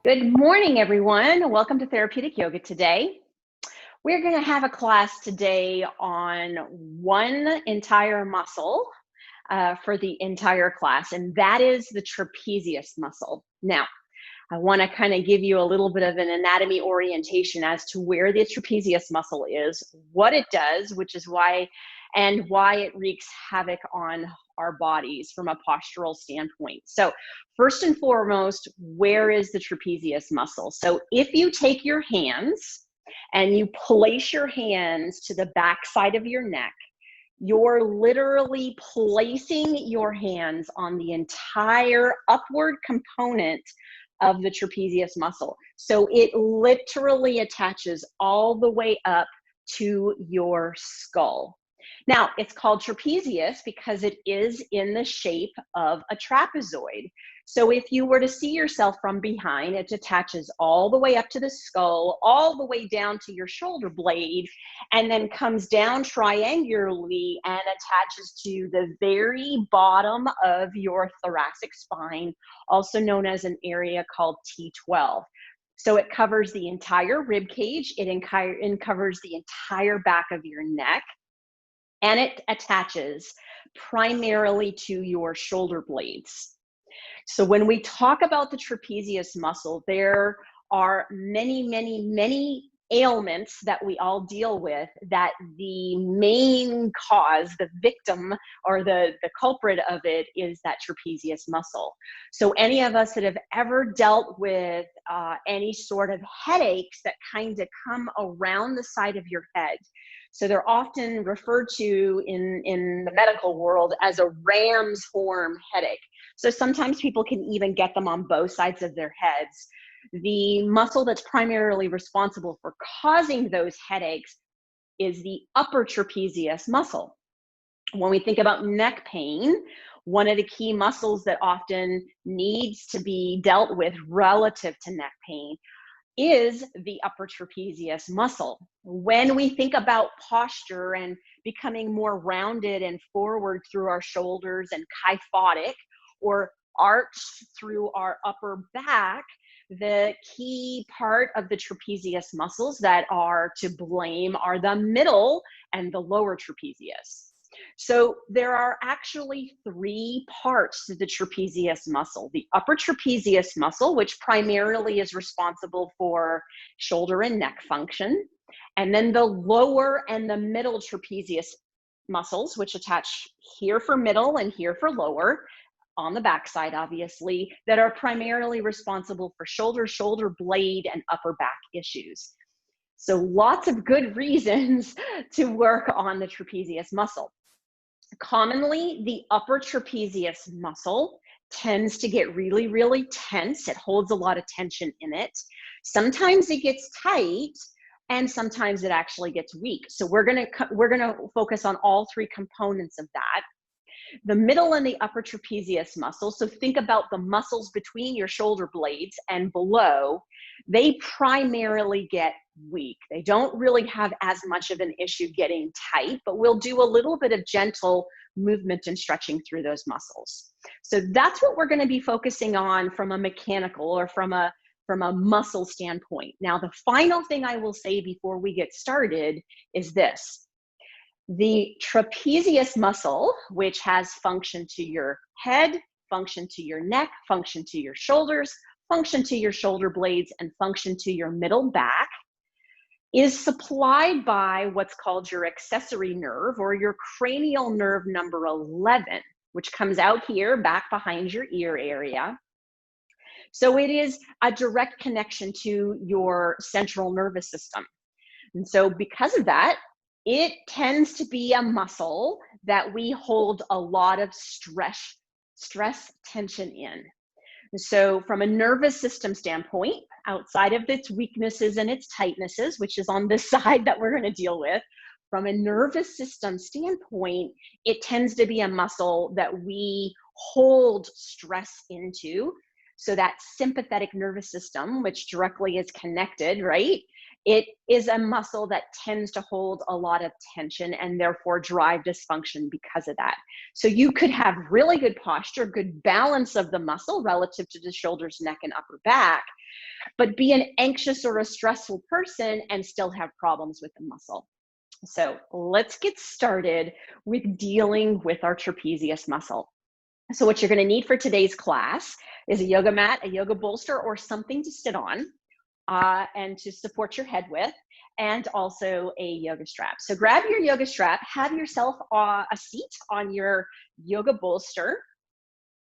Good morning, everyone. Welcome to Therapeutic Yoga today. We're going to have a class today on one entire muscle for the entire class, and that is the trapezius muscle. Now, I want to kind of give you a little bit of an anatomy orientation as to where the trapezius muscle is, what it does, which is why it wreaks havoc on our bodies from a postural standpoint. So first and foremost, where is the trapezius muscle? So if you take your hands and you place your hands to the back side of your neck, you're literally placing your hands on the entire upward component of the trapezius muscle. So it literally attaches all the way up to your skull. Now, it's called trapezius because it is in the shape of a trapezoid. So if you were to see yourself from behind, it attaches all the way up to the skull, all the way down to your shoulder blade, and then comes down triangularly and attaches to the very bottom of your thoracic spine, also known as an area called T12. So it covers the entire rib cage, it covers the entire back of your neck, and it attaches primarily to your shoulder blades. So when we talk about the trapezius muscle, there are many ailments that we all deal with that the main cause, the victim or the culprit of it is that trapezius muscle. So any of us that have ever dealt with any sort of headaches that kind of come around the side of your head, so they're often referred to in the medical world as a ram's horn headache. So sometimes people can even get them on both sides of their heads. The muscle that's primarily responsible for causing those headaches is the upper trapezius muscle. When we think about neck pain, one of the key muscles that often needs to be dealt with relative to neck pain is the upper trapezius muscle. When we think about posture and becoming more rounded and forward through our shoulders and kyphotic or arched through our upper back, the key part of the trapezius muscles that are to blame are the middle and the lower trapezius. So there are actually three parts to the trapezius muscle. The upper trapezius muscle, which primarily is responsible for shoulder and neck function, and then the lower and the middle trapezius muscles, which attach here for middle and here for lower, on the backside, obviously, that are primarily responsible for shoulder blade, and upper back issues. So lots of good reasons to work on the trapezius muscle. Commonly, the upper trapezius muscle tends to get really tense. It holds a lot of tension in it. Sometimes it gets tight, and sometimes it actually gets weak. So we're gonna focus on all three components of that. The middle and the upper trapezius muscle, so think about the muscles between your shoulder blades and below, they primarily get weak. They don't really have as much of an issue getting tight, but we'll do a little bit of gentle movement and stretching through those muscles. So that's what we're going to be focusing on from a mechanical or from a muscle standpoint. Now, the final thing I will say before we get started is this. The trapezius muscle, which has function to your head, function to your neck, function to your shoulders, function to your shoulder blades, and function to your middle back, is supplied by what's called your accessory nerve or your cranial nerve number 11, which comes out here back behind your ear area. So it is a direct connection to your central nervous system. And so because of that, it tends to be a muscle that we hold a lot of stress tension in. So from a nervous system standpoint, outside of its weaknesses and its tightnesses, which is on this side that we're going to deal with, from a nervous system standpoint, it tends to be a muscle that we hold stress into. So that sympathetic nervous system, which directly is connected, right, It is a muscle that tends to hold a lot of tension and therefore drive dysfunction because of that. So you could have really good posture, good balance of the muscle relative to the shoulders, neck, and upper back, but be an anxious or a stressful person and still have problems with the muscle. So let's get started with dealing with our trapezius muscle. So what you're going to need for today's class is a yoga mat, a yoga bolster, or something to sit on and to support your head with, and also a yoga strap. So grab your yoga strap, have yourself a seat on your yoga bolster,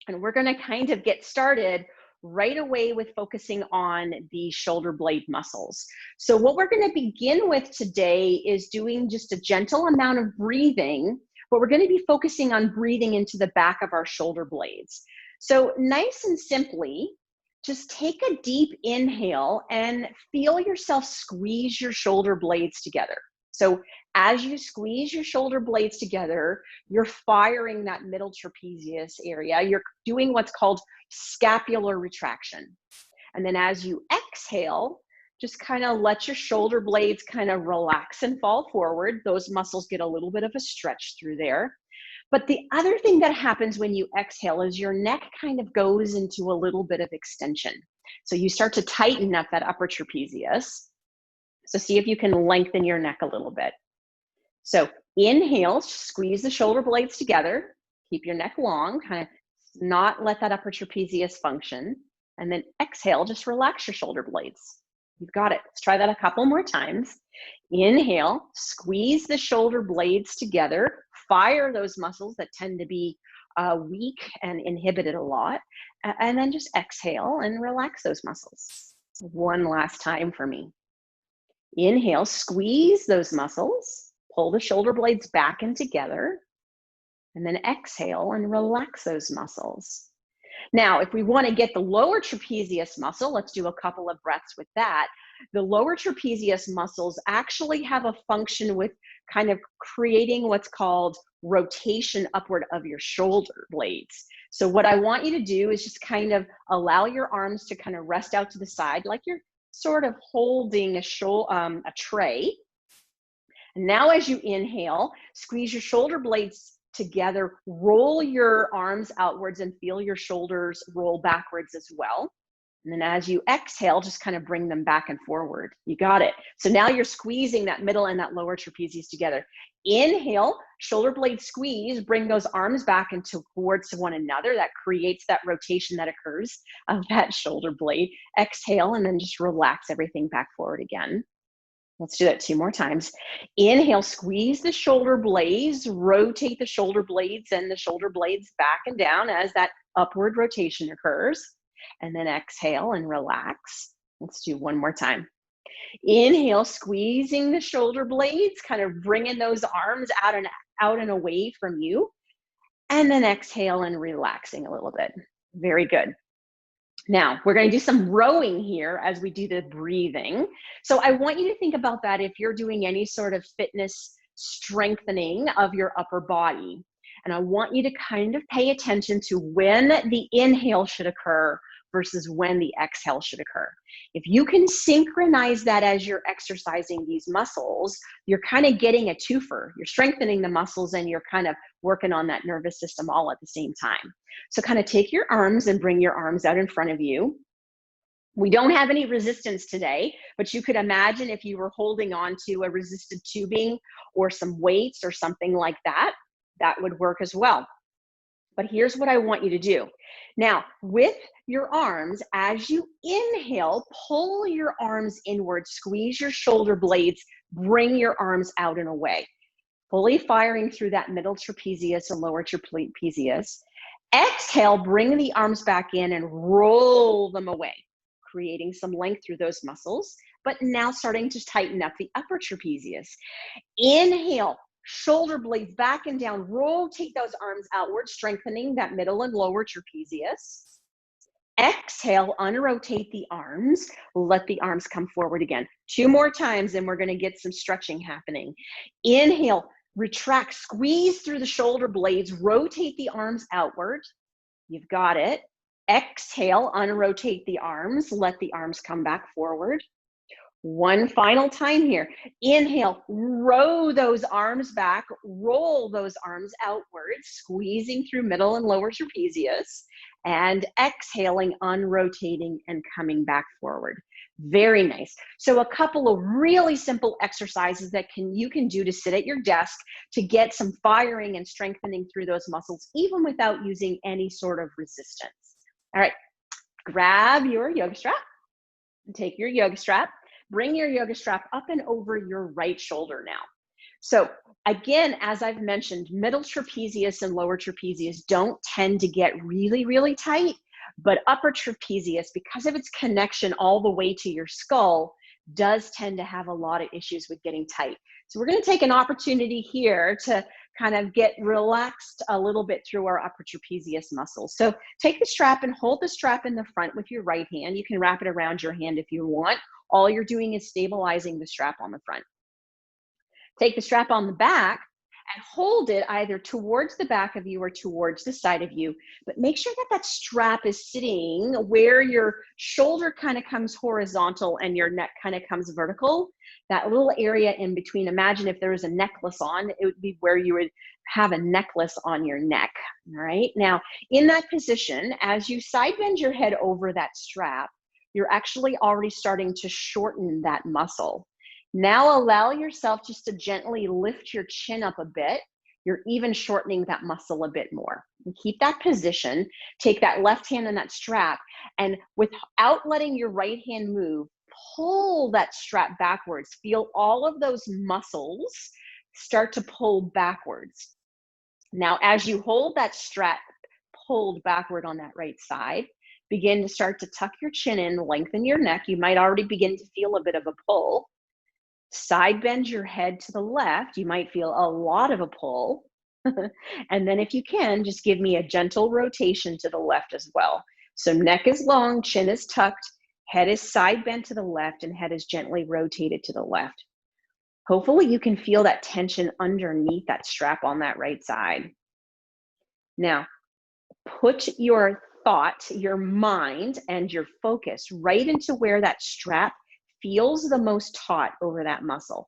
and we're going to kind of get started right away with focusing on the shoulder blade muscles. So what we're going to begin with today is doing just a gentle amount of breathing, but we're going to be focusing on breathing into the back of our shoulder blades. So nice and simply, just take a deep inhale and feel yourself squeeze your shoulder blades together. So as you squeeze your shoulder blades together, you're firing that middle trapezius area. You're doing what's called scapular retraction. And then as you exhale, just kind of let your shoulder blades kind of relax and fall forward. Those muscles get a little bit of a stretch through there. But the other thing that happens when you exhale is your neck kind of goes into a little bit of extension. So you start to tighten up that upper trapezius. So see if you can lengthen your neck a little bit. So inhale, squeeze the shoulder blades together, keep your neck long, kind of not let that upper trapezius function. And then exhale, just relax your shoulder blades. You've got it. Let's try that a couple more times. Inhale, squeeze the shoulder blades together, fire those muscles that tend to be weak and inhibited a lot, and then just exhale and relax those muscles. One last time for me. Inhale, squeeze those muscles, pull the shoulder blades back and together, and then exhale and relax those muscles. Now, if we want to get the lower trapezius muscle, let's do a couple of breaths with that. The lower trapezius muscles actually have a function with kind of creating what's called rotation upward of your shoulder blades. So what I want you to do is just kind of allow your arms to kind of rest out to the side, like you're sort of holding a tray. And now as you inhale, squeeze your shoulder blades together, roll your arms outwards and feel your shoulders roll backwards as well. And then as you exhale, just kind of bring them back and forward. You got it. So now you're squeezing that middle and that lower trapezius together. Inhale, shoulder blade squeeze, bring those arms back and towards one another. That creates that rotation that occurs of that shoulder blade. Exhale, and then just relax everything back forward again. Let's do that 2 more times. Inhale, squeeze the shoulder blades, rotate the shoulder blades and the shoulder blades back and down as that upward rotation occurs. And then exhale and relax. Let's do 1 more time. Inhale, squeezing the shoulder blades, kind of bringing those arms out and away from you. And then exhale and relaxing a little bit. Very good. Now, we're going to do some rowing here as we do the breathing. So I want you to think about that if you're doing any sort of fitness strengthening of your upper body. And I want you to kind of pay attention to when the inhale should occur versus when the exhale should occur. If you can synchronize that as you're exercising these muscles, you're kind of getting a twofer. You're strengthening the muscles and you're kind of working on that nervous system all at the same time. So kind of take your arms and bring your arms out in front of you. We don't have any resistance today, but you could imagine if you were holding on to a resisted tubing or some weights or something like that, that would work as well. But here's what I want you to do. Now, with your arms, as you inhale, pull your arms inward, squeeze your shoulder blades, bring your arms out and away, fully firing through that middle trapezius and lower trapezius. Exhale, bring the arms back in and roll them away, creating some length through those muscles, but now starting to tighten up the upper trapezius. Inhale, shoulder blades back and down, rotate those arms outward, strengthening that middle and lower trapezius. Exhale, unrotate the arms, let the arms come forward again. 2 more times and we're going to get some stretching happening. Inhale, retract, squeeze through the shoulder blades, rotate the arms outward. You've got it. Exhale, unrotate the arms, let the arms come back forward. One final time here. Inhale, row those arms back, roll those arms outwards, squeezing through middle and lower trapezius, and exhaling, unrotating and coming back forward. Very nice. So a couple of really simple exercises that you can do to sit at your desk to get some firing and strengthening through those muscles, even without using any sort of resistance. All right, grab your yoga strap. Take your yoga strap. Bring your yoga strap up and over your right shoulder now. So again, as I've mentioned, middle trapezius and lower trapezius don't tend to get really, really tight, but upper trapezius, because of its connection all the way to your skull, does tend to have a lot of issues with getting tight. So we're going to take an opportunity here to kind of get relaxed a little bit through our upper trapezius muscles. So take the strap and hold the strap in the front with your right hand. You can wrap it around your hand if you want. All you're doing is stabilizing the strap on the front. Take the strap on the back and hold it either towards the back of you or towards the side of you, but make sure that that strap is sitting where your shoulder kind of comes horizontal and your neck kind of comes vertical. That little area in between, imagine if there was a necklace on, it would be where you would have a necklace on your neck. All right, now in that position, as you side bend your head over that strap, you're actually already starting to shorten that muscle. Now allow yourself just to gently lift your chin up a bit. You're even shortening that muscle a bit more. And keep that position. Take that left hand in that strap, and without letting your right hand move, pull that strap backwards. Feel all of those muscles start to pull backwards. Now, as you hold that strap pulled backward on that right side, begin to start to tuck your chin in, lengthen your neck. You might already begin to feel a bit of a pull. Side bend your head to the left. You might feel a lot of a pull. And then if you can, just give me a gentle rotation to the left as well. So neck is long, chin is tucked, head is side bent to the left, and head is gently rotated to the left. Hopefully you can feel that tension underneath that strap on that right side. Now, put your thought, your mind, and your focus right into where that strap feels the most taut over that muscle.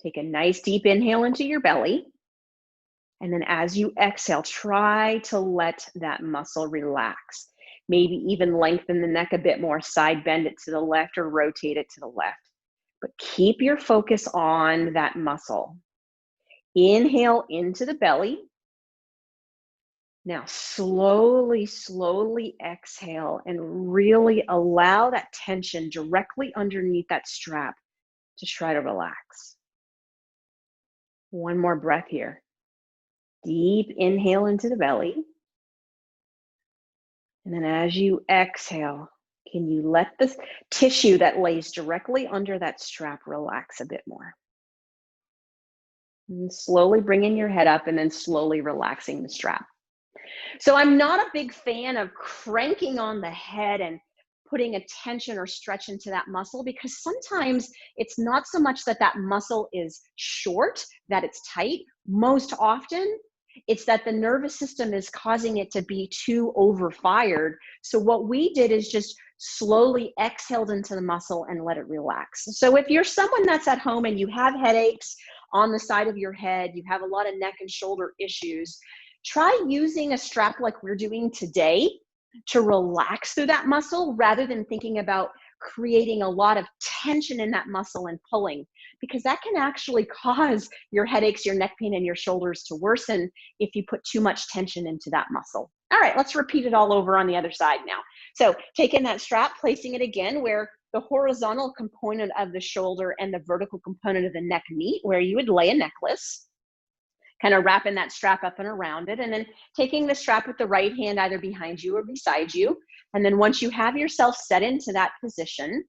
Take a nice deep inhale into your belly. And then as you exhale, try to let that muscle relax. Maybe even lengthen the neck a bit more, side bend it to the left or rotate it to the left. But keep your focus on that muscle. Inhale into the belly. Now slowly, slowly exhale and really allow that tension directly underneath that strap to try to relax. One more breath here. Deep inhale into the belly. And then as you exhale, can you let the tissue that lays directly under that strap relax a bit more? And slowly bringing your head up and then slowly relaxing the strap. So I'm not a big fan of cranking on the head and putting a tension or stretch into that muscle, because sometimes it's not so much that that muscle is short, that it's tight. Most often, it's that the nervous system is causing it to be too overfired. So what we did is just slowly exhaled into the muscle and let it relax. So if you're someone that's at home and you have headaches on the side of your head, you have a lot of neck and shoulder issues, try using a strap like we're doing today to relax through that muscle rather than thinking about creating a lot of tension in that muscle and pulling, because that can actually cause your headaches, your neck pain, and your shoulders to worsen if you put too much tension into that muscle. All right, let's repeat it all over on the other side now. So taking that strap, placing it again where the horizontal component of the shoulder and the vertical component of the neck meet, where you would lay a necklace. Kind of wrapping that strap up and around it, and then taking the strap with the right hand either behind you or beside you. And then once you have yourself set into that position,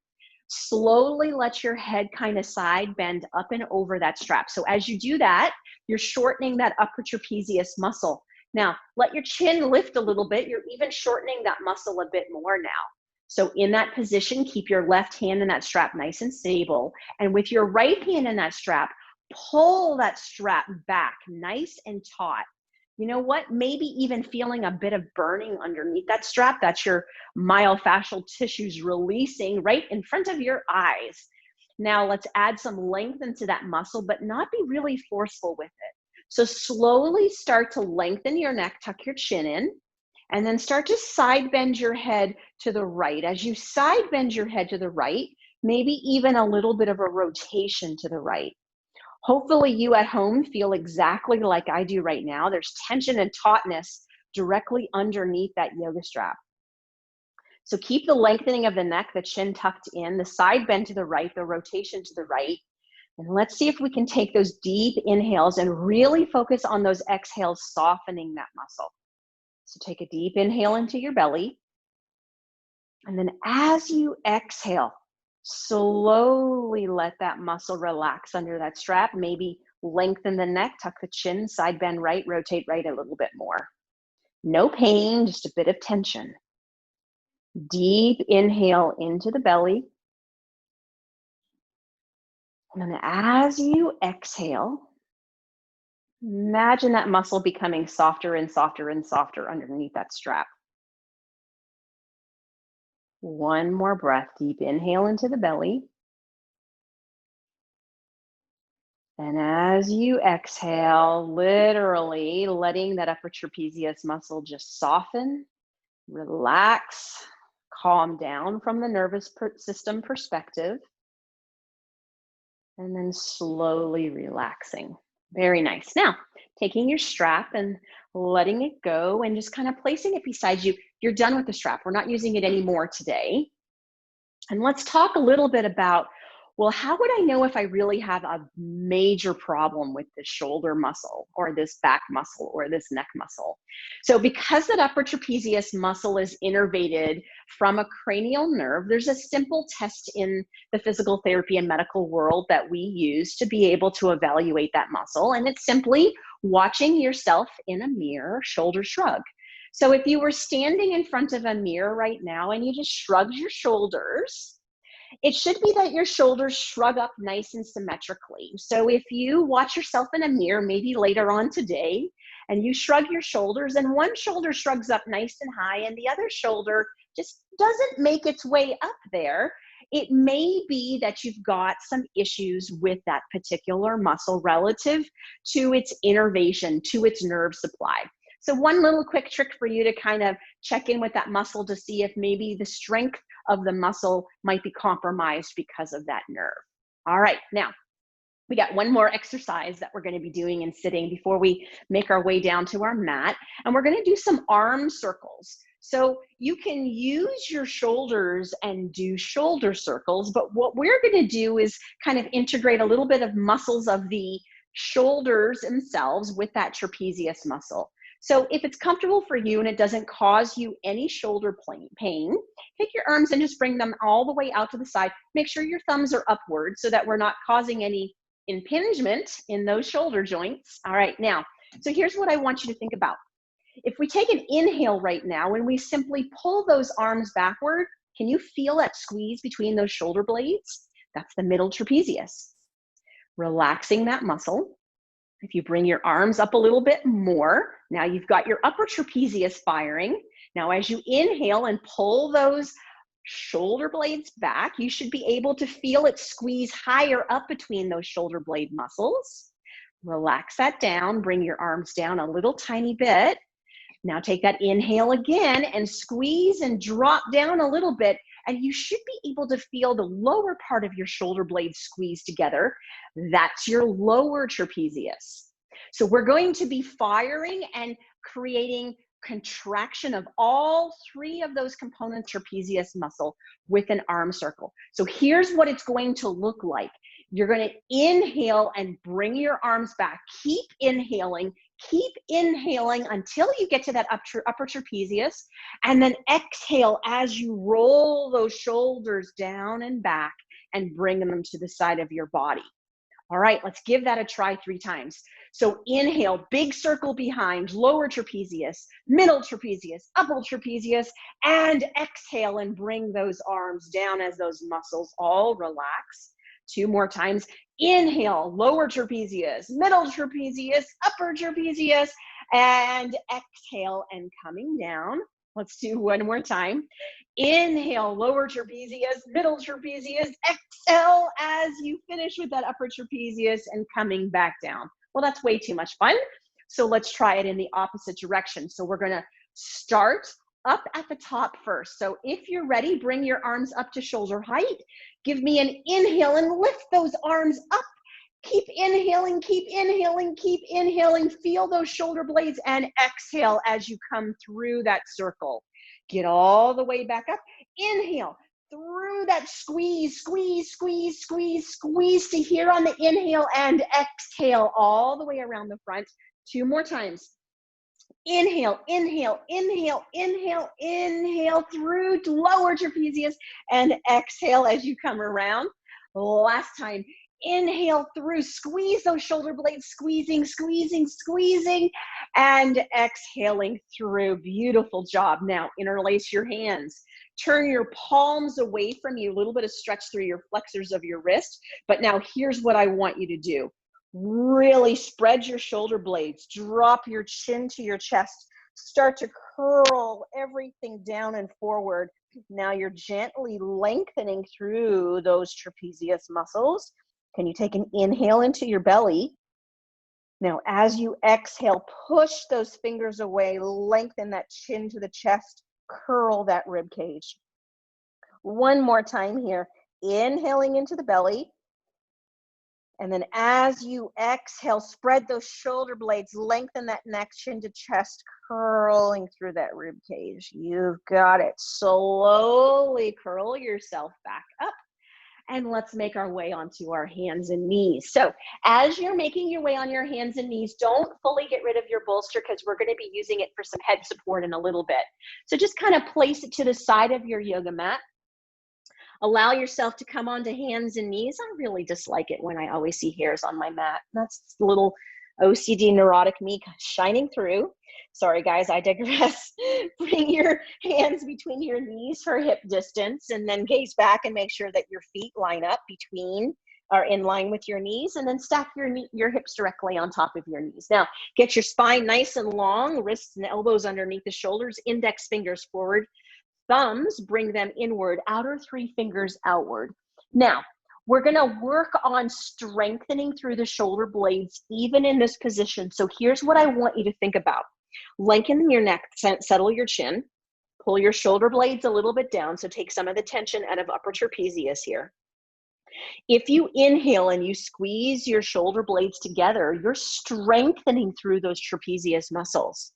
slowly let your head kind of side bend up and over that strap. So as you do that, you're shortening that upper trapezius muscle. Now, let your chin lift a little bit. You're even shortening that muscle a bit more now. So in that position, keep your left hand in that strap nice and stable. And with your right hand in that strap, pull that strap back nice and taut. You know what? Maybe even feeling a bit of burning underneath that strap. That's your myofascial tissues releasing right in front of your eyes. Now let's add some length into that muscle, but not be really forceful with it. So slowly start to lengthen your neck, tuck your chin in, and then start to side bend your head to the right. As you side bend your head to the right, maybe even a little bit of a rotation to the right. Hopefully you at home feel exactly like I do right now. There's tension and tautness directly underneath that yoga strap. So keep the lengthening of the neck, the chin tucked in, the side bend to the right, the rotation to the right. And let's see if we can take those deep inhales and really focus on those exhales, softening that muscle. So take a deep inhale into your belly. And then as you exhale, slowly let that muscle relax under that strap. Maybe lengthen the neck, tuck the chin, side bend right, rotate right a little bit more. No pain, just a bit of tension. Deep inhale into the belly. And then as you exhale, imagine that muscle becoming softer and softer and softer underneath that strap. One more breath, deep inhale into the belly. And as you exhale, literally letting that upper trapezius muscle just soften, relax, calm down from the nervous system perspective, and then slowly relaxing. Very nice. Now, taking your strap and letting it go and just kind of placing it beside you. You're done with the strap. We're not using it anymore today. And let's talk a little bit about, well, how would I know if I really have a major problem with this shoulder muscle or this back muscle or this neck muscle? So because that upper trapezius muscle is innervated from a cranial nerve, there's a simple test in the physical therapy and medical world that we use to be able to evaluate that muscle. And it's simply watching yourself in a mirror, shoulder shrug. So if you were standing in front of a mirror right now and you just shrugged your shoulders, it should be that your shoulders shrug up nice and symmetrically. So if you watch yourself in a mirror, maybe later on today, and you shrug your shoulders and one shoulder shrugs up nice and high and the other shoulder just doesn't make its way up there, it may be that you've got some issues with that particular muscle relative to its innervation, to its nerve supply. So one little quick trick for you to kind of check in with that muscle to see if maybe the strength of the muscle might be compromised because of that nerve. All right, now we got one more exercise that we're going to be doing in sitting before we make our way down to our mat. And we're going to do some arm circles. So you can use your shoulders and do shoulder circles, but what we're going to do is kind of integrate a little bit of muscles of the shoulders themselves with that trapezius muscle. So if it's comfortable for you and it doesn't cause you any shoulder pain, take your arms and just bring them all the way out to the side. Make sure your thumbs are upward so that we're not causing any impingement in those shoulder joints. All right, now, so here's what I want you to think about. If we take an inhale right now and we simply pull those arms backward, can you feel that squeeze between those shoulder blades? That's the middle trapezius. Relaxing that muscle. If you bring your arms up a little bit more, now you've got your upper trapezius firing. Now, as you inhale and pull those shoulder blades back, you should be able to feel it squeeze higher up between those shoulder blade muscles. Relax that down, bring your arms down a little tiny bit. Now take that inhale again and squeeze and drop down a little bit, and you should be able to feel the lower part of your shoulder blades squeeze together. That's your lower trapezius. So we're going to be firing and creating contraction of all three of those components trapezius muscle with an arm circle. So here's what it's going to look like. You're going to inhale and bring your arms back. Keep inhaling until you get to that upper trapezius, and then exhale as you roll those shoulders down and back and bring them to the side of your body. All right, let's give that a try 3 times. So inhale, big circle behind, lower trapezius, middle trapezius, upper trapezius, and exhale and bring those arms down as those muscles all relax. 2 more times. Inhale, lower trapezius, middle trapezius, upper trapezius, And exhale and coming down. Let's do one more time. Inhale, lower trapezius, middle trapezius. Exhale as you finish with that upper trapezius and coming back down. Well, that's way too much fun. So let's try it in the opposite direction. So we're going to start up at the top first. So if you're ready, bring your arms up to shoulder height. Give me an inhale and lift those arms up. Keep inhaling, keep inhaling, keep inhaling. Feel those shoulder blades and exhale as you come through that circle. Get all the way back up. Inhale through that squeeze, squeeze, squeeze, squeeze, squeeze to here on the inhale and exhale all the way around the front. 2 more times. Inhale, inhale, inhale, inhale, inhale through to lower trapezius and exhale as you come around. Last time. Inhale through, squeeze those shoulder blades, squeezing, squeezing, squeezing, and exhaling through. Beautiful job. Now interlace your hands. Turn your palms away from you, a little bit of stretch through your flexors of your wrist. But now here's what I want you to do. Really spread your shoulder blades, drop your chin to your chest, start to curl everything down and forward. Now you're gently lengthening through those trapezius muscles. Can you take an inhale into your belly? Now, as you exhale, push those fingers away, lengthen that chin to the chest, curl that rib cage. One more time here, inhaling into the belly. And then as you exhale, spread those shoulder blades, lengthen that neck, chin to chest, curling through that rib cage. You've got it. Slowly curl yourself back up. And let's make our way onto our hands and knees. So as you're making your way on your hands and knees, don't fully get rid of your bolster because we're going to be using it for some head support in a little bit. So just kind of place it to the side of your yoga mat. Allow yourself to come onto hands and knees. I really dislike it when I always see hairs on my mat. That's a little OCD neurotic me shining through. Sorry guys, I digress. Bring your hands between your knees for hip distance and then gaze back and make sure that your feet line up between or in line with your knees, and then stack your hips directly on top of your knees. Now, get your spine nice and long, wrists and elbows underneath the shoulders, index fingers forward, thumbs, bring them inward, outer 3 fingers outward. Now, we're gonna work on strengthening through the shoulder blades, even in this position. So here's what I want you to think about. Lengthen your neck, settle your chin, pull your shoulder blades a little bit down. So take some of the tension out of upper trapezius here. If you inhale and you squeeze your shoulder blades together, you're strengthening through those trapezius muscles.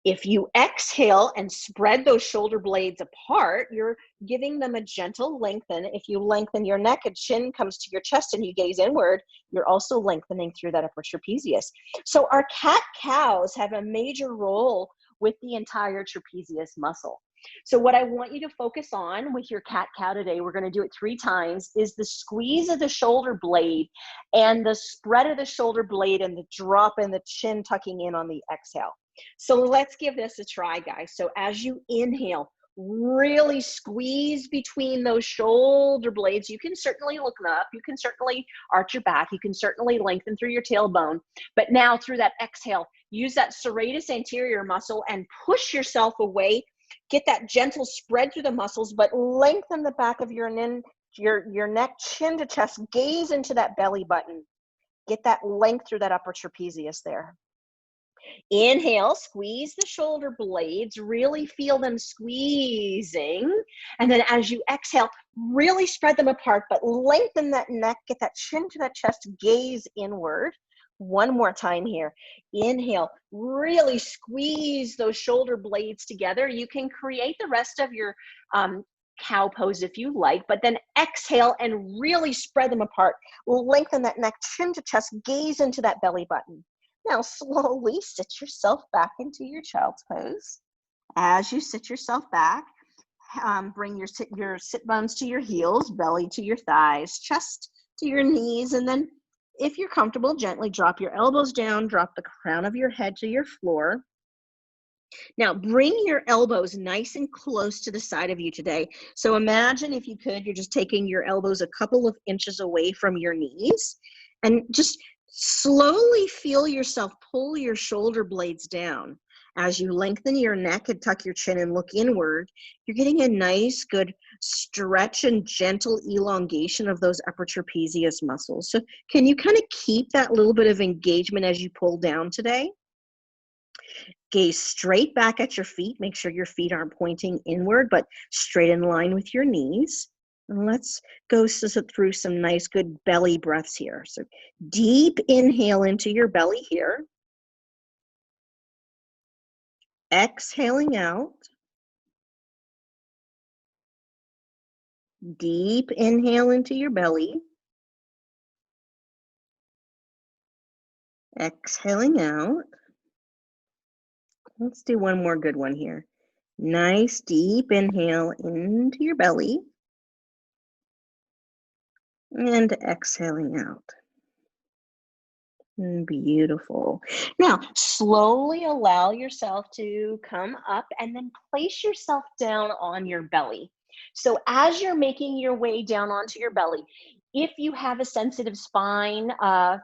If you exhale and spread those shoulder blades apart, you're giving them a gentle lengthen. If you lengthen your neck and chin comes to your chest and you gaze inward, you're also lengthening through that upper trapezius. So our cat-cows have a major role with the entire trapezius muscle. So what I want you to focus on with your cat-cow today, we're going to do it 3 times, is the squeeze of the shoulder blade and the spread of the shoulder blade and the drop in the chin tucking in on the exhale. So let's give this a try, guys. So as you inhale, really squeeze between those shoulder blades. You can certainly look up. You can certainly arch your back. You can certainly lengthen through your tailbone. But now through that exhale, use that serratus anterior muscle and push yourself away. Get that gentle spread through the muscles, but lengthen the back of your neck, chin to chest. Gaze into that belly button. Get that length through that upper trapezius there. Inhale, squeeze the shoulder blades, really feel them squeezing. And then as you exhale, really spread them apart, but lengthen that neck, get that chin to that chest, gaze inward. One more time here. Inhale, really squeeze those shoulder blades together. You can create the rest of your cow pose if you like, but then exhale and really spread them apart. Lengthen that neck, chin to chest, gaze into that belly button. Now slowly sit yourself back into your child's pose. As you sit yourself back, bring your sit bones to your heels, belly to your thighs, chest to your knees, and then if you're comfortable, gently drop your elbows down, drop the crown of your head to your floor. Now bring your elbows nice and close to the side of you today. So imagine, if you could, you're just taking your elbows a couple of inches away from your knees and just Slowly feel yourself pull your shoulder blades down. As you lengthen your neck and tuck your chin and look inward, you're getting a nice, good stretch and gentle elongation of those upper trapezius muscles. So can you kind of keep that little bit of engagement as you pull down today? Gaze straight back at your feet. Make sure your feet aren't pointing inward, but straight in line with your knees. And let's go through some nice, good belly breaths here. So deep inhale into your belly here. Exhaling out. Deep inhale into your belly. Exhaling out. Let's do one more good one here. Nice deep inhale into your belly. And exhaling out. Beautiful. Now, slowly allow yourself to come up and then place yourself down on your belly. So as you're making your way down onto your belly, if you have a sensitive spine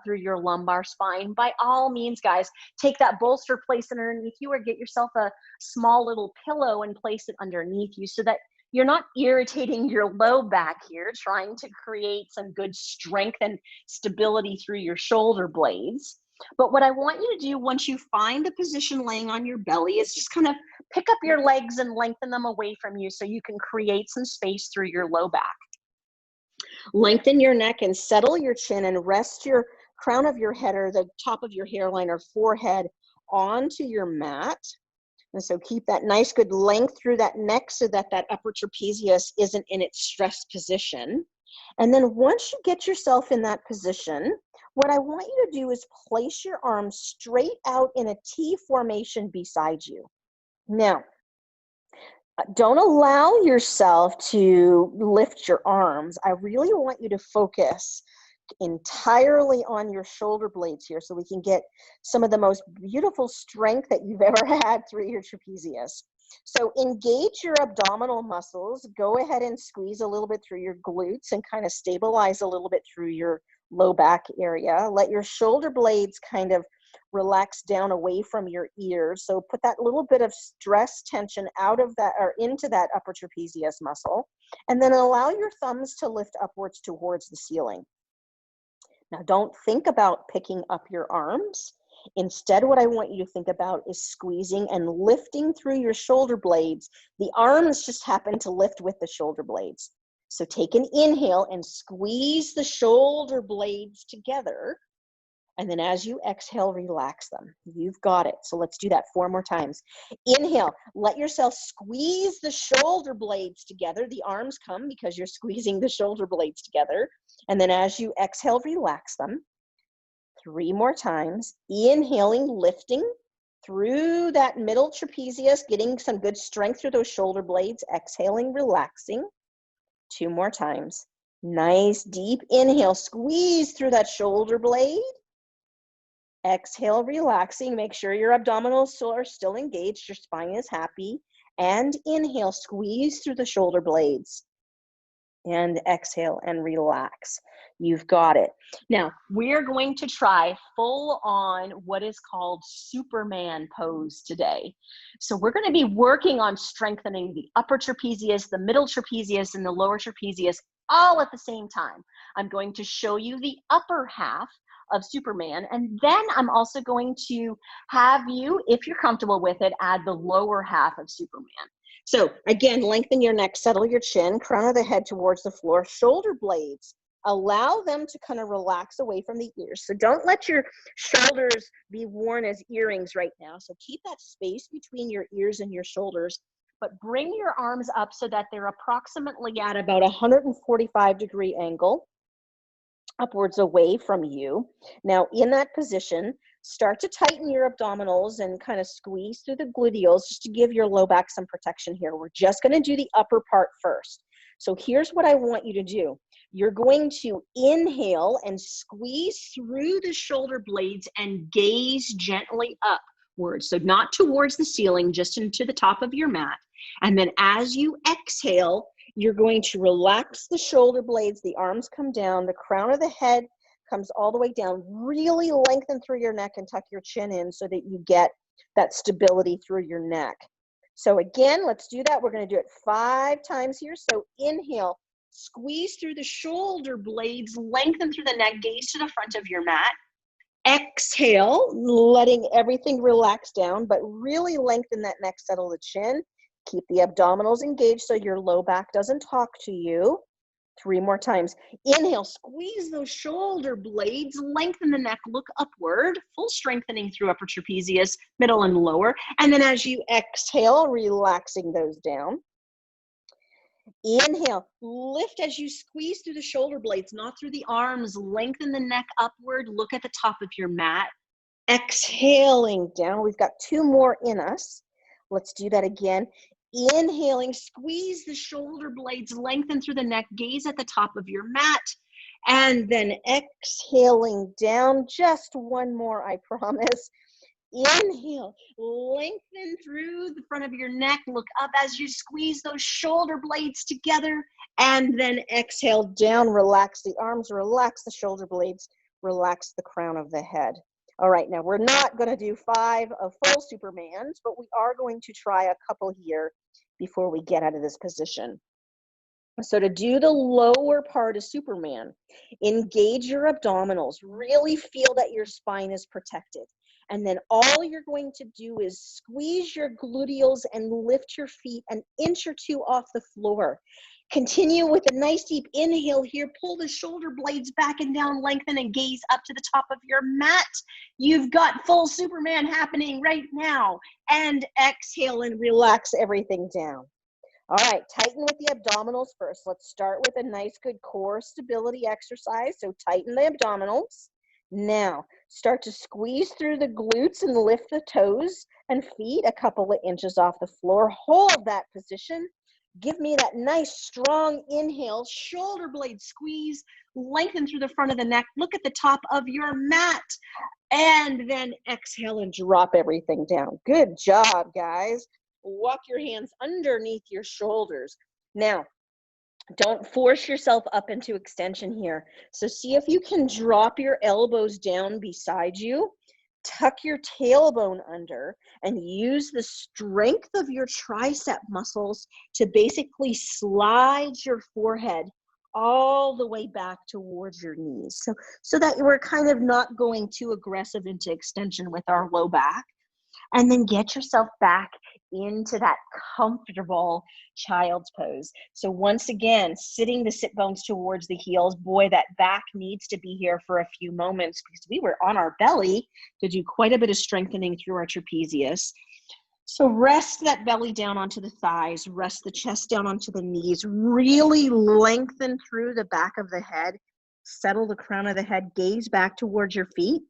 through your lumbar spine, by all means, guys, take that bolster, place it underneath you, or get yourself a small little pillow and place it underneath you so that you're not irritating your low back here, trying to create some good strength and stability through your shoulder blades. But what I want you to do once you find the position laying on your belly is just kind of pick up your legs and lengthen them away from you so you can create some space through your low back. Lengthen your neck and settle your chin and rest your crown of your head or the top of your hairline or forehead onto your mat. And so keep that nice good length through that neck so that that upper trapezius isn't in its stressed position. And then once you get yourself in that position, what I want you to do is place your arms straight out in a T formation beside you. Now, don't allow yourself to lift your arms. I really want you to focus entirely on your shoulder blades here so we can get some of the most beautiful strength that you've ever had through your trapezius. So engage your abdominal muscles. Go ahead and squeeze a little bit through your glutes and kind of stabilize a little bit through your low back area. Let your shoulder blades kind of relax down away from your ears. So put that little bit of stress tension out of that or into that upper trapezius muscle. And then allow your thumbs to lift upwards towards the ceiling. Now, don't think about picking up your arms. Instead, what I want you to think about is squeezing and lifting through your shoulder blades. The arms just happen to lift with the shoulder blades. So take an inhale and squeeze the shoulder blades together. And then as you exhale, relax them. You've got it. So let's do that 4 more times. Inhale, let yourself squeeze the shoulder blades together. The arms come because you're squeezing the shoulder blades together. And then as you exhale, relax them. 3 more times. Inhaling, lifting through that middle trapezius, getting some good strength through those shoulder blades. Exhaling, relaxing. 2 more times. Nice deep inhale, squeeze through that shoulder blade. Exhale, relaxing. Make sure your abdominals are still engaged. Your spine is happy. And inhale, squeeze through the shoulder blades. And exhale and relax. You've got it. Now, we're going to try full on what is called Superman pose today. So we're going to be working on strengthening the upper trapezius, the middle trapezius, and the lower trapezius all at the same time. I'm going to show you the upper half of Superman, and then I'm also going to have you, if you're comfortable with it, add the lower half of Superman. So again, lengthen your neck, settle your chin, crown of the head towards the floor, shoulder blades, allow them to kind of relax away from the ears. So don't let your shoulders be worn as earrings right now. So keep that space between your ears and your shoulders, but bring your arms up so that they're approximately at about a 145-degree angle upwards away from you. Now in that position, start to tighten your abdominals and kind of squeeze through the gluteals just to give your low back some protection here. We're just going to do the upper part first. So here's what I want you to do. You're going to inhale and squeeze through the shoulder blades and gaze gently upwards. So not towards the ceiling, just into the top of your mat. And then as you exhale, you're going to relax the shoulder blades, the arms come down, the crown of the head comes all the way down. Really lengthen through your neck and tuck your chin in so that you get that stability through your neck. So again, let's do that. We're going to do it 5 times here. So inhale, squeeze through the shoulder blades, lengthen through the neck, gaze to the front of your mat. Exhale, letting everything relax down, but really lengthen that neck, settle the chin. Keep the abdominals engaged so your low back doesn't talk to you. 3 more times. Inhale, squeeze those shoulder blades, lengthen the neck, look upward, full strengthening through upper trapezius, middle and lower. And then as you exhale, relaxing those down. Inhale, lift as you squeeze through the shoulder blades, not through the arms. Lengthen the neck upward, look at the top of your mat. Exhaling down. We've got 2 more in us. Let's do that again. Inhaling, squeeze the shoulder blades, lengthen through the neck, gaze at the top of your mat, and then exhaling down. Just 1 more, I promise. Inhale, lengthen through the front of your neck, look up as you squeeze those shoulder blades together, and then exhale down, relax the arms, relax the shoulder blades, relax the crown of the head. All right, now we're not going to do 5 of full Supermans, but we are going to try a couple here before we get out of this position. So to do the lower part of Superman, engage your abdominals, really feel that your spine is protected. And then all you're going to do is squeeze your gluteals and lift your feet an inch or 2 off the floor. Continue with a nice deep inhale here. Pull the shoulder blades back and down, lengthen and gaze up to the top of your mat. You've got full Superman happening right now. And exhale and relax everything down. All right, tighten with the abdominals first. Let's start with a nice good core stability exercise. So tighten the abdominals. Now, start to squeeze through the glutes and lift the toes and feet a couple of inches off the floor. Hold that position. Give me that nice strong inhale, shoulder blade squeeze, lengthen through the front of the neck, look at the top of your mat, and then exhale and drop everything down. Good job, guys. Walk your hands underneath your shoulders. Now, don't force yourself up into extension here. So see if you can drop your elbows down beside you. Tuck your tailbone under and use the strength of your tricep muscles to basically slide your forehead all the way back towards your knees. So that we're kind of not going too aggressive into extension with our low back. And then get yourself back into that comfortable child's pose. So once again, sitting the sit bones towards the heels. Boy, that back needs to be here for a few moments because we were on our belly to do quite a bit of strengthening through our trapezius. So rest that belly down onto the thighs, rest the chest down onto the knees, really lengthen through the back of the head, settle the crown of the head, gaze back towards your feet.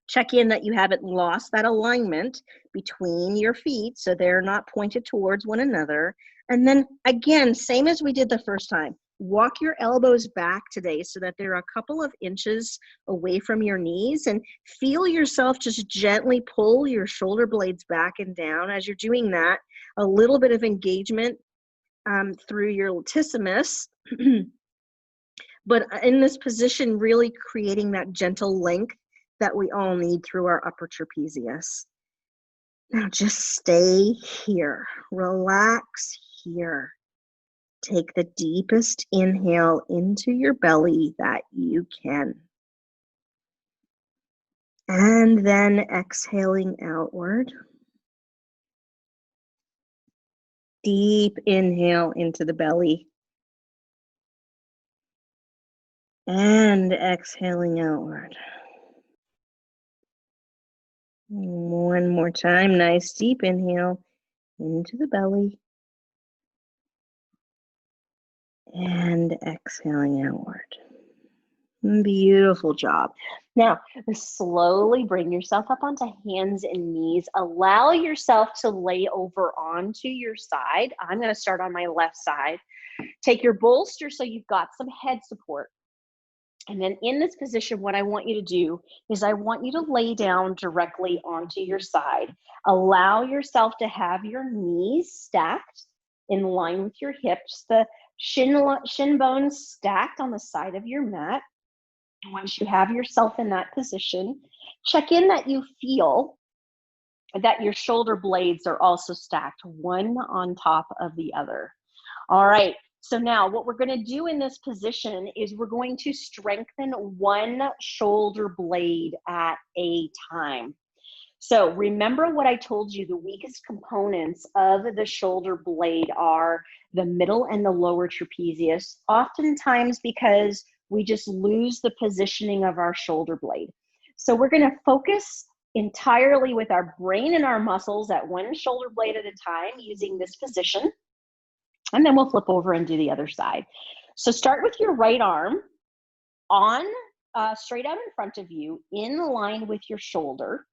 Check in that you haven't lost that alignment between your feet so they're not pointed towards one another. And then again, same as we did the first time, walk your elbows back today so that they're a couple of inches away from your knees, and feel yourself just gently pull your shoulder blades back and down. As you're doing that, a little bit of engagement through your latissimus, but in this position, really creating that gentle length that we all need through our upper trapezius. Now just stay here, relax here. Take the deepest inhale into your belly that you can. And then exhaling outward. Deep inhale into the belly. And exhaling outward. One more time, nice deep inhale into the belly and exhaling outward. Beautiful job. Now, slowly bring yourself up onto hands and knees. Allow yourself to lay over onto your side. I'm going to start on my left side. Take your bolster so you've got some head support. And then in this position, what I want you to do is I want you to lay down directly onto your side. Allow yourself to have your knees stacked in line with your hips, the shin bones stacked on the side of your mat. And once you have yourself in that position, check in that you feel that your shoulder blades are also stacked one on top of the other. All right, so now what we're going to do in this position is we're going to strengthen one shoulder blade at a time. So remember what I told you, the weakest components of the shoulder blade are the middle and the lower trapezius, oftentimes because we just lose the positioning of our shoulder blade. So we're going to focus entirely with our brain and our muscles at one shoulder blade at a time using this position. And then we'll flip over and do the other side. So start with your right arm on straight out in front of you, in line with your shoulder.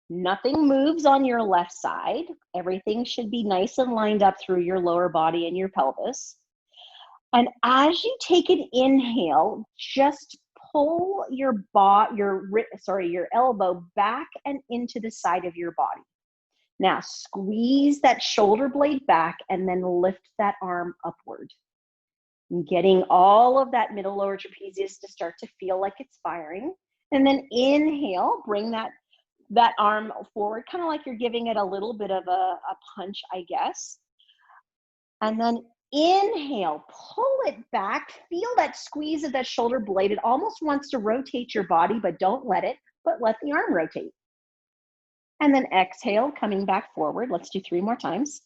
Nothing moves on your left side. Everything should be nice and lined up through your lower body and your pelvis. And as you take an inhale, just pull your elbow back and into the side of your body. Now squeeze that shoulder blade back and then lift that arm upward. And getting all of that middle lower trapezius to start to feel like it's firing. And then inhale, bring that arm forward, kind of like you're giving it a little bit of a punch, I guess. And then inhale, pull it back, feel that squeeze of that shoulder blade. It almost wants to rotate your body, but don't let it, but let the arm rotate. And then exhale, coming back forward. Let's do 3 more times.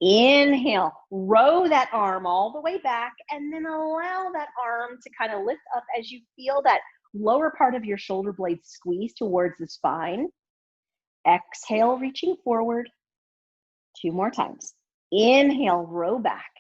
Inhale, row that arm all the way back, and then allow that arm to kind of lift up as you feel that lower part of your shoulder blade squeeze towards the spine. Exhale, reaching forward. 2 more times. Inhale, row back.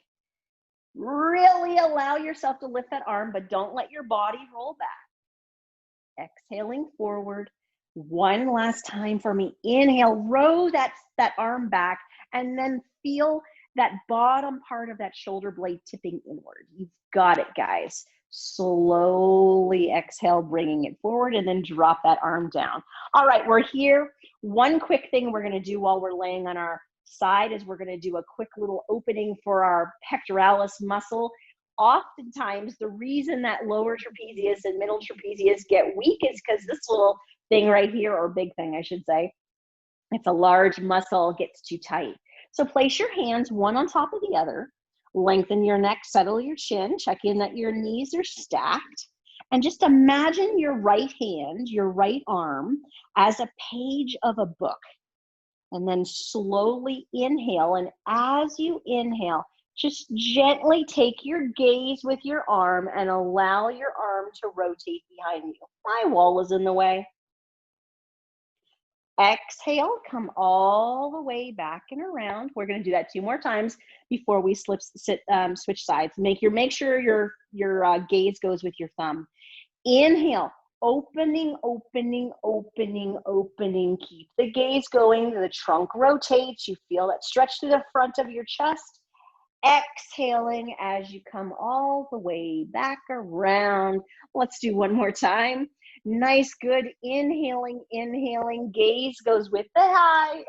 Really allow yourself to lift that arm, but don't let your body roll back. Exhaling forward. 1 last time for me. Inhale, row that arm back, and then feel that bottom part of that shoulder blade tipping inward. You've got it, guys. Slowly exhale, bringing it forward, and then drop that arm down. All right, we're here. One quick thing we're going to do while we're laying on our side is we're going to do a quick little opening for our pectoralis muscle. Oftentimes, the reason that lower trapezius and middle trapezius get weak is because this little thing right here, or big thing, I should say, it's a large muscle, gets too tight. So place your hands one on top of the other. Lengthen your neck, settle your chin, check in that your knees are stacked, and just imagine your right hand, your right arm, as a page of a book. And then slowly inhale, and as you inhale, just gently take your gaze with your arm and allow your arm to rotate behind you. My wall is in the way. Exhale, come all the way back and around. We're going to do that 2 more times before we switch sides. Make sure your gaze goes with your thumb. Inhale, opening, opening, opening, opening. Keep the gaze going. The trunk rotates. You feel that stretch through the front of your chest. Exhaling as you come all the way back around. Let's do 1 more time. Nice, good. Inhaling, inhaling. Gaze goes with the thumb.